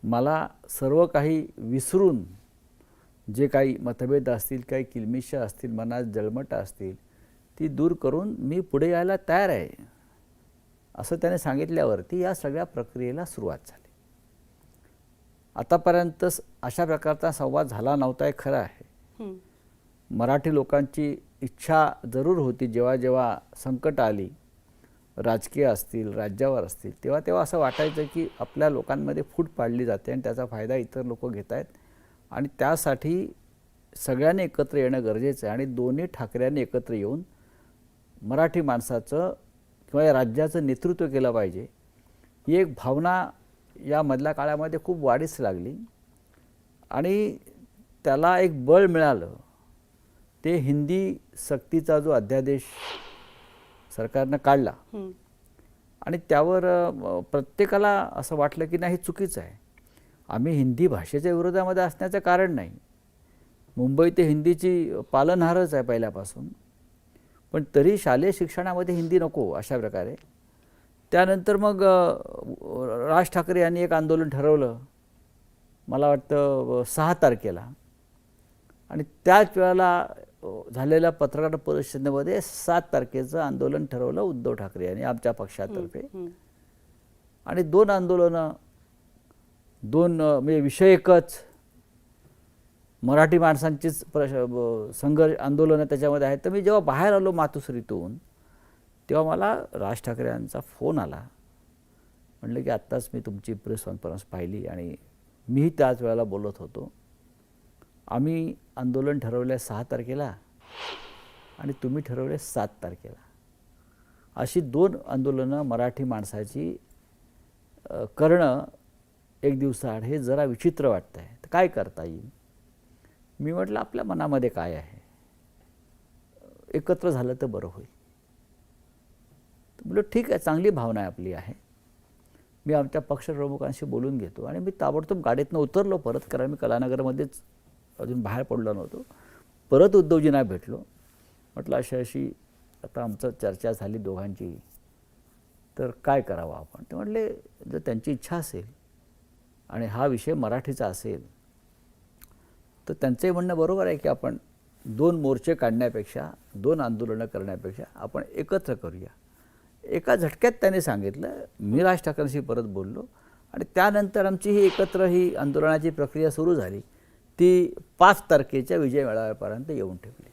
मला सर्व काही विसरून जे काही मतभेद असतील, काही किलमिशा असतील, मनात जळमटं असतील, ती दूर करून मी पुढे यायला तयार आहे असं त्याने सांगितल्यावरती या सगळ्या प्रक्रियेला सुरुवात झाली. आतापर्यंत अशा प्रकारचा संवाद झाला नव्हता हे खरं आहे. मराठी लोकांची इच्छा जरूर होती, जेव्हा जेव्हा संकट आली, राजकीय असतील, राज्यावर असतील, तेव्हा तेव्हा असं वाटायचं की आपल्या लोकांमध्ये फूट पाडली जाते आणि त्याचा फायदा इतर लोक घेत आहेत आणि त्यासाठी सगळ्यांनी एकत्र येणं गरजेचं आहे आणि दोन्ही ठाकऱ्यांनी एकत्र येऊन मराठी माणसाचं किंवा या राज्याचं नेतृत्व केलं पाहिजे. ही एक भावना या मधल्या काळामध्ये खूप वाढीस लागली आणि त्याला एक बळ मिळालं. ते हिंदी सक्तीचा जो अध्यादेश सरकारनं काढला आणि त्यावर प्रत्येकाला असं वाटलं की नाही, चुकीचं आहे. आम्ही हिंदी भाषेच्या विरोधामध्ये असण्याचं कारण नाही. मुंबई ते हिंदीची पालनहारच आहे पहिल्यापासून, पण तरी शालेय शिक्षणामध्ये हिंदी नको अशा प्रकारे. त्यानंतर मग राज ठाकरे यांनी एक आंदोलन ठरवलं, मला वाटतं 6 तारखेला, आणि त्याच वेळेला झालेल्या पत्रकार परिषदेमध्ये 7 तारखेचं आंदोलन ठरवलं उद्धव ठाकरे यांनी आमच्या पक्षातर्फे. आणि 2 आंदोलनं, 2 म्हणजे विषय एकच, मराठी माणसांचीच संघर्ष आंदोलनं त्याच्यामध्ये आहेत. तर मी जेव्हा बाहेर आलो मातोश्रीतून तेव्हा मला राज ठाकरे यांचा फोन आला. म्हणलं की आत्ताच मी तुमची प्रेस कॉन्फरन्स पाहिली आणि मीही त्याच वेळेला बोलत होतो. आम्ही आंदोलन ठरवलं 6 तारखेला आणि तुम्ही ठरवले 7 तारखेला. अशी 2 आंदोलनं मराठी माणसाची करणं एक दिवसाआड हे जरा विचित्र वाटतं आहे. तर काय करता येईल? मी म्हटलं आपल्या मनामध्ये काय आहे, एकत्र झालं तर बरं होईल. म्हटलं ठीक आहे, चांगली भावना आपली आहे. मी आमच्या पक्षप्रमुखांशी बोलून घेतो आणि मी ताबडतोब गाडीतनं उतरलो परत, कारण मी कलानगरमध्येच अजून बाहेर पडलो नव्हतो. परत उद्धवजींना भेटलो. म्हटलं अशी अशी आता आमचं चर्चा झाली दोघांची, तर काय करावं आपण? ते म्हटले जर त्यांची इच्छा असेल आणि हा विषय मराठीचा असेल तर त्यांचंही म्हणणं बरोबर आहे की आपण 2 मोर्चे काढण्यापेक्षा, 2 आंदोलनं करण्यापेक्षा आपण एकत्र करूया. एका झटक्यात त्याने सांगितलं. मी राज ठाकरेंशी परत बोललो आणि त्यानंतर आमची ही एकत्र ही आंदोलनाची प्रक्रिया सुरू झाली. ती 5 तारखेच्या विजय मेळाव्यापर्यंत येऊन ठेवली.